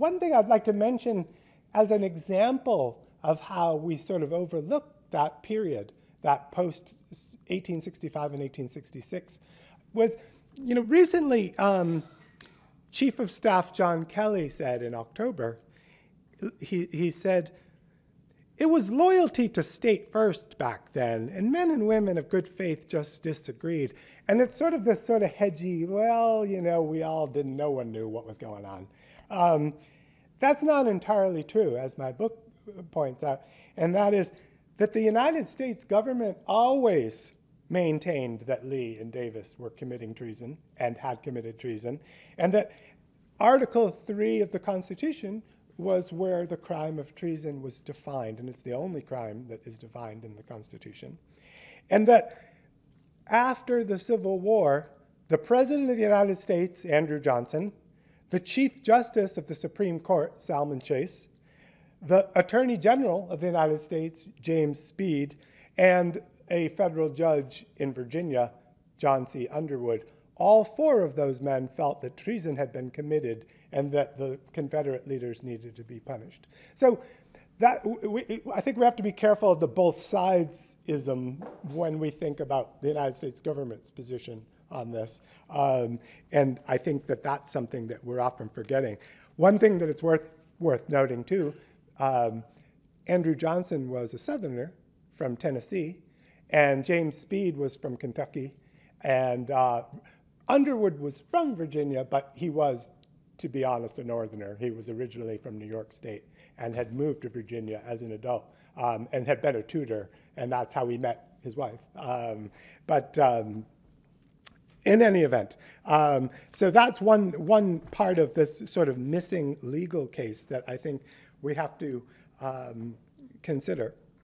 one thing I'd like to mention as an example of how we sort of overlook that period, that post 1865 and 1866, was, recently Chief of Staff John Kelly said in October, he said, it was loyalty to state first back then, and men and women of good faith just disagreed. And it's sort of this sort of hedgy, well, we all didn't, no one knew what was going on. That's not entirely true, as my book points out, and that is that the United States government always maintained that Lee and Davis were committing treason and had committed treason, and that Article 3 of the Constitution was where the crime of treason was defined, and it's the only crime that is defined in the Constitution. And that after the Civil War, the President of the United States, Andrew Johnson, the Chief Justice of the Supreme Court, Salmon Chase, the Attorney General of the United States, James Speed, and a federal judge in Virginia, John C. Underwood, all four of those men felt that treason had been committed and that the Confederate leaders needed to be punished. So I think we have to be careful of the both sides-ism when we think about the United States government's position on this. And I think that that's something that we're often forgetting. One thing that it's worth noting, too, Andrew Johnson was a Southerner from Tennessee, and James Speed was from Kentucky, and Underwood was from Virginia, but he was, to be honest, a Northerner. He was originally from New York State and had moved to Virginia as an adult and had been a tutor, and that's how he met his wife. In any event, so that's one part of this sort of missing legal case that I think we have to consider.